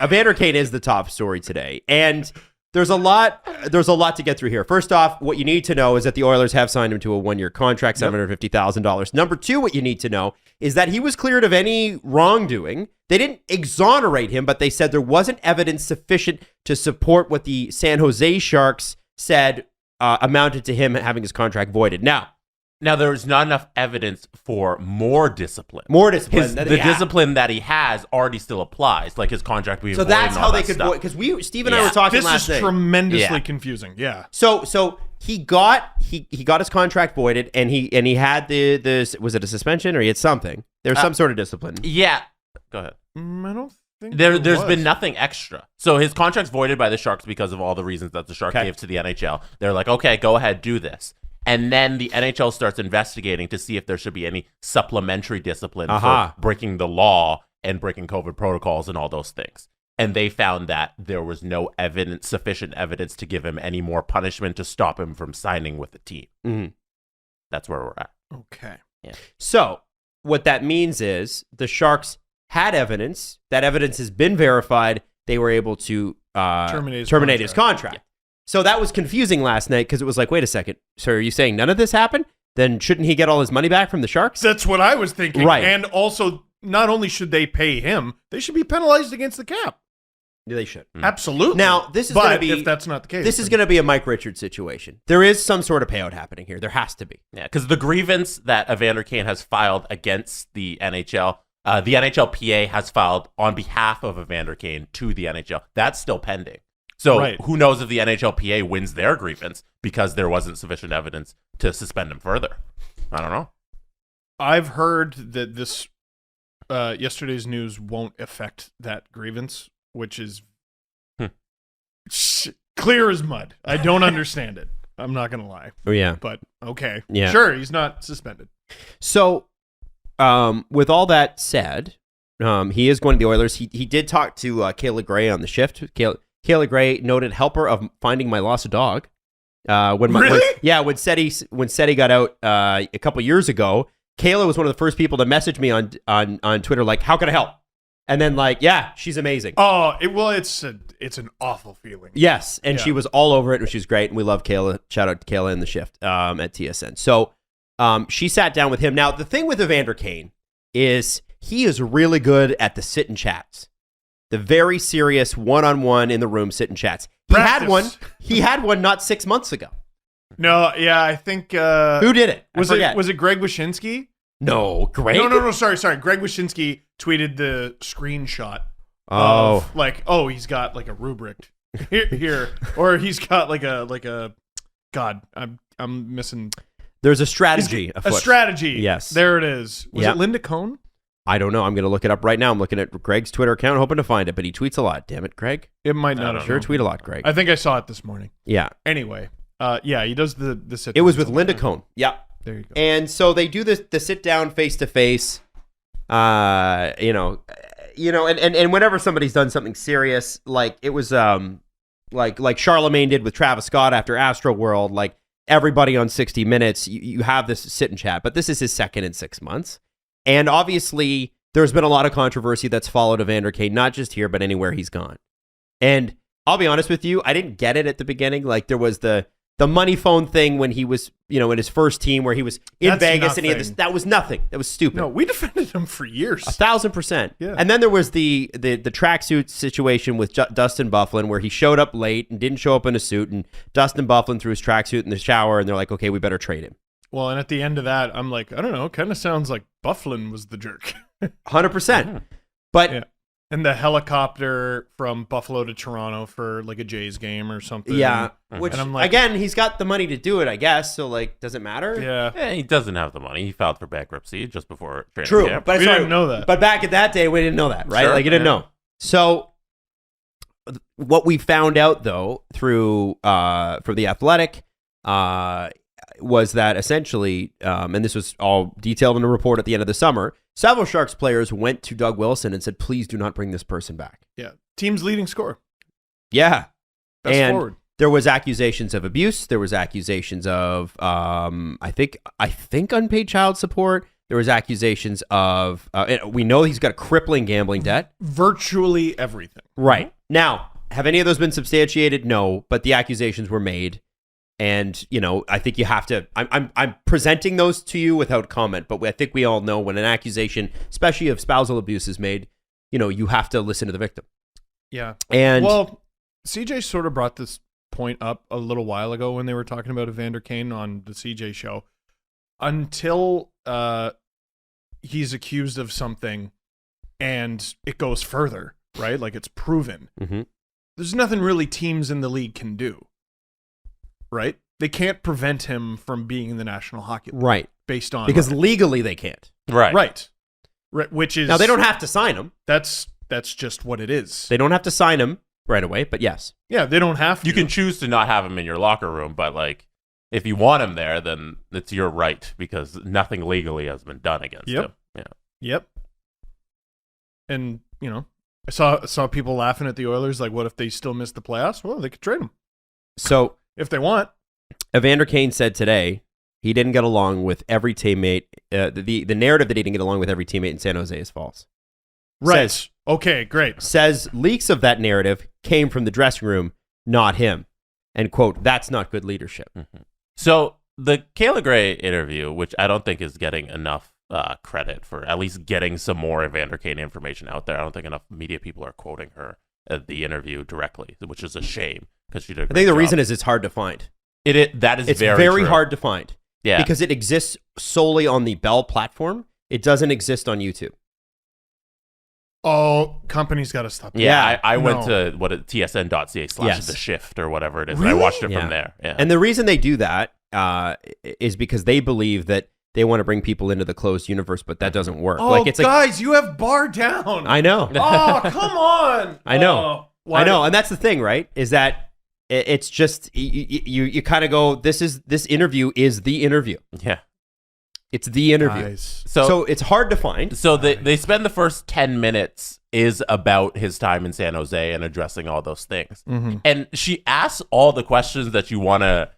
Evander Kane is the top story today, and there's a lot to get through here. First off, what you need to know is that the Oilers have signed him to a 1-year contract, $750,000. Number two, what you need to know is that he was cleared of any wrongdoing. They didn't exonerate him, but they said there wasn't evidence sufficient to support what the San Jose Sharks said amounted to him having his contract voided. Now, there's not enough evidence for more discipline. The discipline that he has already still applies, like his contract being void. So that's how they could void. Because Steve and I were talking last night. This is tremendously confusing. Yeah. So he got his contract voided, and he had the was it a suspension or he had something? There's some sort of discipline. Yeah. Go ahead. I don't think there's been nothing extra. So his contract's voided by the Sharks because of all the reasons that the Sharks gave to the NHL. They're like, okay, go ahead, do this. And then the NHL starts investigating to see if there should be any supplementary discipline for breaking the law and breaking COVID protocols and all those things. And they found that there was no sufficient evidence to give him any more punishment to stop him from signing with the team. Mm-hmm. That's where we're at. Okay. Yeah. So what that means is the Sharks had evidence. That evidence has been verified. They were able to terminate his contract. Yeah. So that was confusing last night because it was like, wait a second. So are you saying none of this happened? Then shouldn't he get all his money back from the Sharks? That's what I was thinking. Right. And also, not only should they pay him, they should be penalized against the cap. Yeah, they should. Absolutely. Now, this is going to be... if that's not the case... This is going to be a Mike Richards situation. There is some sort of payout happening here. There has to be. Yeah, because the grievance that Evander Kane has filed against the NHLPA has filed on behalf of Evander Kane to the NHL. That's still pending. So who knows if the NHLPA wins their grievance because there wasn't sufficient evidence to suspend him further. I don't know. I've heard that this yesterday's news won't affect that grievance, which is clear as mud. I don't understand it. I'm not going to lie. Oh, yeah. But, okay. Yeah. Sure, he's not suspended. So, with all that said, he is going to the Oilers. He did talk to Kayla Gray on the shift. Kayla Gray, noted helper of finding my lost dog. When Seti got out a couple years ago, Kayla was one of the first people to message me on Twitter, like, how can I help? And then, like, yeah, she's amazing. Oh, it's an awful feeling. Yes, and she was all over it, and she was great, and we love Kayla. Shout out to Kayla in the shift at TSN. So she sat down with him. Now, the thing with Evander Kane is he is really good at the sit and chats. The very serious one-on-one in the room sit and chats. He had one not 6 months ago. No, yeah, I think... who did it? Was it Greg Wyshynski? No, Greg? No, sorry. Greg Wyshynski tweeted the screenshot. Oh. Of, he's got like a rubric here. Or he's got like a God, I'm missing... There's a strategy afoot. A strategy. Yes. There it is. Was it Linda Cohn? I don't know. I'm going to look it up right now. I'm looking at Greg's Twitter account, hoping to find it, but he tweets a lot. Damn it, Greg. It might not have. Sure tweet a lot, Greg. I think I saw it this morning. Yeah. Anyway, he does the sit. It was with Linda Cohn. Yeah. There you go. And so they do the sit down face to face. And whenever somebody's done something serious, like it was like Charlemagne did with Travis Scott after Astro World, like everybody on 60 Minutes, you have this sit and chat, but this is his second in 6 months. And obviously, there's been a lot of controversy that's followed Evander Kane, not just here, but anywhere he's gone. And I'll be honest with you, I didn't get it at the beginning. Like, there was the money phone thing when he was, in his first team where he was in Vegas and he had this. That was nothing. That was stupid. No, we defended him for years. 1,000%. Yeah. And then there was the tracksuit situation with Dustin Byfuglien where he showed up late and didn't show up in a suit, and Dustin Byfuglien threw his tracksuit in the shower, and they're like, okay, we better trade him. Well, and at the end of that, I'm like, I don't know, kind of sounds like Byfuglien was the jerk. 100%. But yeah. And the helicopter from Buffalo to Toronto for like a Jays game or something. Yeah. Which, and I'm like, again, he's got the money to do it, I guess. So, like, does it matter? Yeah. He doesn't have the money. He filed for bankruptcy just before training True. camp. But we didn't know that. But back at that day, we didn't know that, right? Sure, like, you didn't know. So, what we found out, though, through for The Athletic, was that essentially, and this was all detailed in a report at the end of the summer, several Sharks players went to Doug Wilson and said, please do not bring this person back. Yeah. Team's leading scorer. Yeah. Best forward. There was accusations of abuse. There was accusations of, I think unpaid child support. There was accusations of, we know he's got a crippling gambling debt. Virtually everything. Right. Now, have any of those been substantiated? No, but the accusations were made. And, I think you have to, I'm presenting those to you without comment, but I think we all know when an accusation, especially of spousal abuse, is made, you have to listen to the victim. Yeah. And well, CJ sort of brought this point up a little while ago when they were talking about Evander Kane on the CJ show. Until he's accused of something and it goes further, right? Like it's proven. Mm-hmm. There's nothing really teams in the league can do, right? They can't prevent him from being in the National Hockey League. Right. Based on... Because legally they can't. Right. Right. Which is... Now, they don't have to sign him. That's just what it is. They don't have to sign him right away, but yes. Yeah, they don't have to. You can choose to not have him in your locker room, but like if you want him there, then it's your right because nothing legally has been done against him. Yeah. Yep. And, I saw people laughing at the Oilers like, what if they still miss the playoffs? Well, they could trade him. So, if they want. Evander Kane said today he didn't get along with every teammate. The narrative that he didn't get along with every teammate in San Jose is false. Right. Okay, great. Says leaks of that narrative came from the dressing room, not him. And, quote, that's not good leadership. Mm-hmm. So the Kayla Gray interview, which I don't think is getting enough credit for at least getting some more Evander Kane information out there. I don't think enough media people are quoting her at the interview directly, which is a shame because she did a great I think the job. reason is it's hard to find. That is it's very very true. hard to find. Yeah. Because it exists solely on the Bell platform. It doesn't exist on YouTube. Oh, companies got to stop. Yeah, I went to tsn.ca/the Yes. shift or whatever it is. Really? And I watched it Yeah. from there. Yeah. And the reason they do that is because they believe that they want to bring people into the closed universe, but that doesn't work. Oh, guys, you have bar down. I know. Oh, come on. I know. Oh, why- I know. And that's the thing, right? Is that it's just, you kind of go, this interview is the interview. yeah. It's the interview. Guys. So it's hard to find. So they spend the first 10 minutes is about his time in San Jose and addressing all those things. Mm-hmm. And she asks all the questions that you want to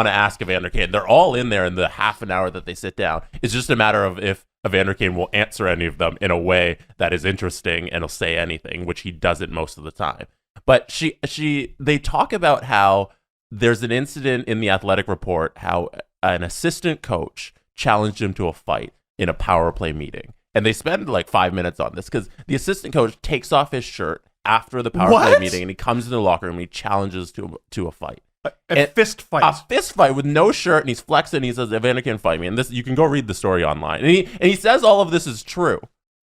ask Evander Kane. They're all in there in the half an hour that they sit down. It's just a matter of if Evander Kane will answer any of them in a way that is interesting and he'll say anything, which he doesn't most of the time. But they talk about how there's an incident in the Athletic report, how an assistant coach challenged him to a fight in a power play meeting. And they spend like 5 minutes on this because the assistant coach takes off his shirt after the power play meeting and he comes into the locker room and he challenges to a fight. A fist fight. A fist fight with no shirt, and he's flexing and he says, Evander can fight me. And this, you can go read the story online. And he says all of this is true.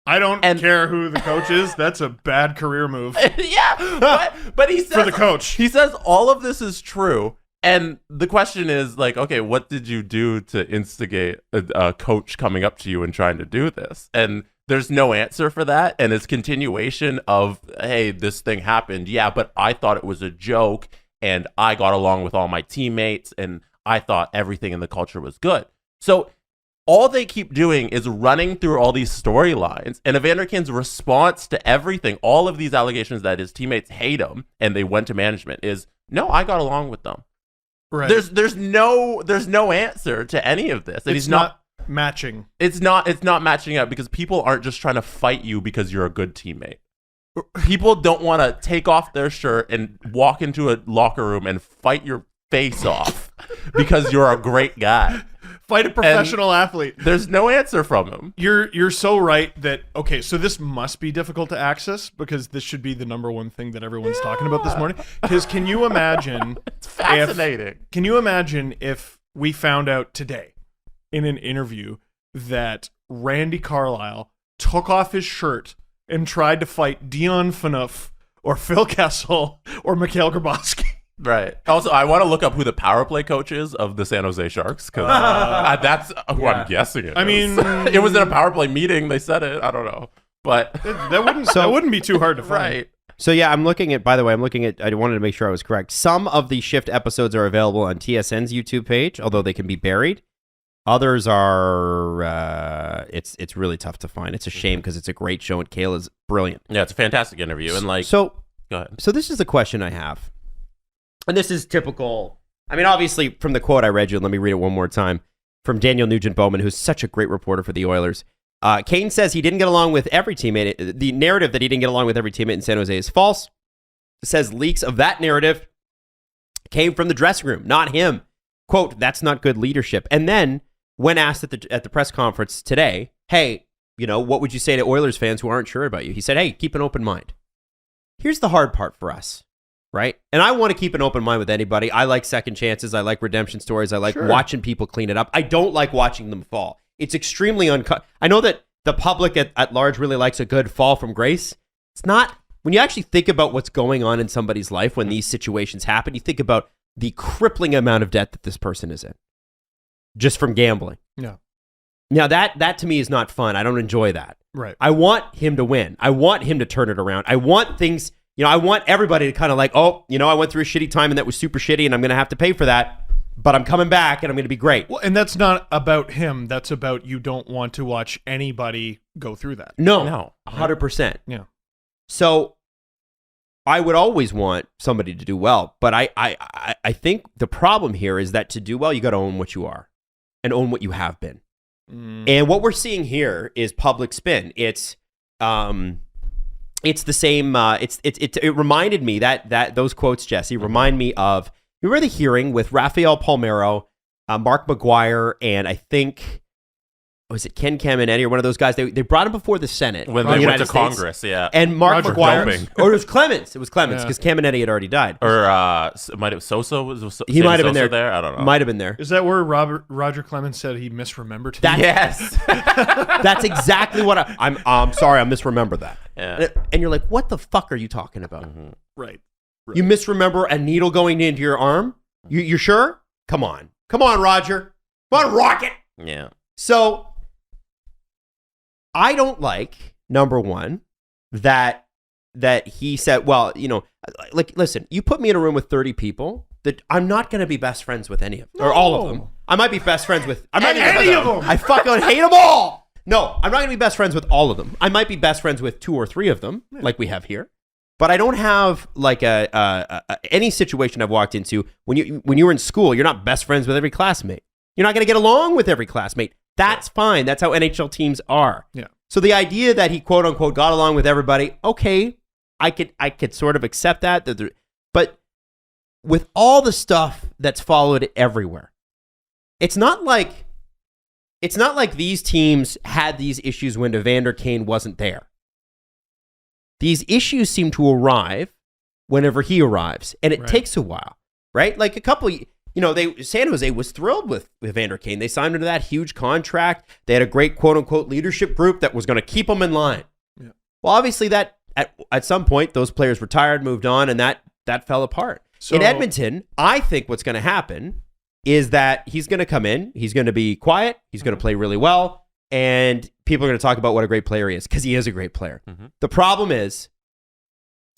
I don't care who the coach is. That's a bad career move. Yeah, but he says... For the coach. He says all of this is true. And the question is, like, okay, what did you do to instigate a coach coming up to you and trying to do this? And there's no answer for that. And it's continuation of, hey, this thing happened. Yeah, but I thought it was a joke. And I got along with all my teammates. And I thought everything in the culture was good. So all they keep doing is running through all these storylines. And Evander Kane's response to everything, all of these allegations that his teammates hate him and they went to management is, no, I got along with them. Right. There's no answer to any of this. And It's not matching. It's not matching up because people aren't just trying to fight you because you're a good teammate. People don't want to take off their shirt and walk into a locker room and fight your face off because you're a great guy. Fight a professional athlete. There's no answer from him. You're so right that, okay, so this must be difficult to access because this should be the number one thing that everyone's talking about this morning. Because can you imagine... It's fascinating. Can you imagine if we found out today in an interview that Randy Carlyle took off his shirt and tried to fight Dion Phaneuf or Phil Kessel or Mikhail Grabowski? Right. Also, I want to look up who the power play coach is of the San Jose Sharks because that's who I'm guessing it. I mean, it was in a power play meeting. They said it. I don't know, but that wouldn't be too hard to find. Right. So yeah, I wanted to make sure I was correct. Some of the Shift episodes are available on TSN's YouTube page, although they can be buried. Others are, it's really tough to find. It's a shame because it's a great show and Kayla's brilliant. Yeah, it's a fantastic interview. And like, so go ahead. So this is the question I have. And this is typical. I mean, obviously, from the quote I read you, let me read it one more time. from Daniel Nugent-Bowman, who's such a great reporter for the Oilers. Kane says he didn't get along with every teammate. The narrative that he didn't get along with every teammate in San Jose is false. Says leaks of that narrative came from the dressing room, not him. Quote, that's not good leadership. And then when asked at the press conference today, hey, what would you say to Oilers fans who aren't sure about you? He said, hey, keep an open mind. Here's the hard part for us, right? And I want to keep an open mind with anybody. I like second chances. I like redemption stories. I like watching people clean it up. I don't like watching them fall. It's extremely I know that the public at large really likes a good fall from grace. It's not. When you actually think about what's going on in somebody's life when these situations happen, you think about the crippling amount of debt that this person is in just from gambling. Yeah. Now, that to me is not fun. I don't enjoy that. Right. I want him to win. I want him to turn it around. I want things, I want everybody to kind of like, I went through a shitty time and that was super shitty and I'm going to have to pay for that, but I'm coming back and I'm going to be great. Well, and that's not about him. That's about you don't want to watch anybody go through that. No. 100%. Yeah. So I would always want somebody to do well, but I think the problem here is that to do well, you got to own what you are and own what you have been. And what we're seeing here is public spin. It's the same. It reminded me that those quotes, Jesse, remind me of, remember the hearing with Rafael Palmeiro, Mark McGuire, and I think, was it Ken Caminetti or one of those guys? They brought him before the Senate when they went to Congress, yeah. And Mark Roger McGuire, or it was Clemens. It was Clemens because Caminetti had already died. Or might have Sosa he might have been there. I don't know. Might have been there. Is that where Roger Clemens said he misremembered? Yes. That's exactly what I'm sorry. I misremember that. Yeah. And you're like, what the fuck are you talking about? Mm-hmm. Right. You misremember a needle going into your arm? You're sure? Come on, Roger. Come on, Rocket. Yeah. So I don't like, number one, that he said, well, like, listen, you put me in a room with 30 people that I'm not going to be best friends with any of them, or all of them. I might be best friends with any of them. I fucking hate them all. No, I'm not going to be best friends with all of them. I might be best friends with 2 or 3 of them, like we have here. But I don't have like any situation I've walked into when you were in school, you're not best friends with every classmate. You're not going to get along with every classmate. That's fine. That's how NHL teams are. Yeah. So the idea that he quote unquote got along with everybody, okay, I could sort of accept that. But with all the stuff that's followed everywhere, it's not like these teams had these issues when Evander Kane wasn't there. These issues seem to arrive whenever he arrives, and it takes a while, right? Like a couple. San Jose was thrilled with Evander Kane. They signed him to that huge contract. They had a great quote-unquote leadership group that was going to keep them in line. Yeah. Well, obviously, that at some point, those players retired, moved on, and that fell apart. So, in Edmonton, I think what's going to happen is that he's going to come in, he's going to be quiet, he's going to play really well, and people are going to talk about what a great player he is, because he is a great player. Mm-hmm. The problem is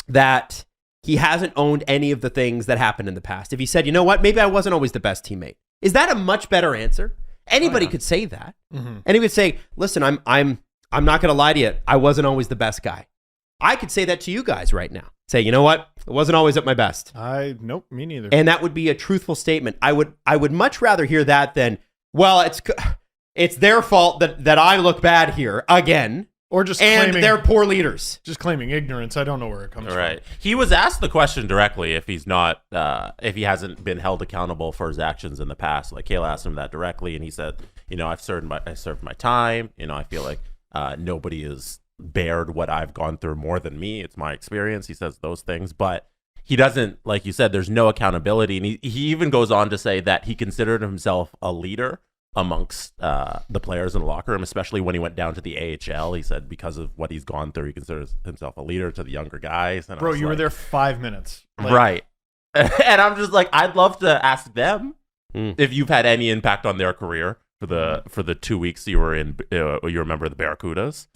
that he hasn't owned any of the things that happened in the past. If he said, you know what, maybe I wasn't always the best teammate. Is that a much better answer? Anybody could say that. Mm-hmm. And he would say, listen, I'm not going to lie to you. I wasn't always the best guy. I could say that to you guys right now. Say, you know what? I wasn't always at my best. Nope, me neither. And that would be a truthful statement. I would much rather hear that than, well, it's their fault that I look bad here again. Or just and claiming, they're poor leaders. Just claiming ignorance. I don't know where it comes from. Right. He was asked the question directly if he's not, if he hasn't been held accountable for his actions in the past. Like Kayla asked him that directly, and he said, I served my time. I feel like nobody has bared what I've gone through more than me. It's my experience. He says those things, but he doesn't, like you said, there's no accountability. And he even goes on to say that he considered himself a leader amongst the players in the locker room, especially when he went down to the AHL. He said because of what he's gone through, he considers himself a leader to the younger guys. And bro, you were there 5 minutes. Right. And I'm just like, I'd love to ask them if you've had any impact on their career for the 2 weeks you were in, you remember the Barracudas.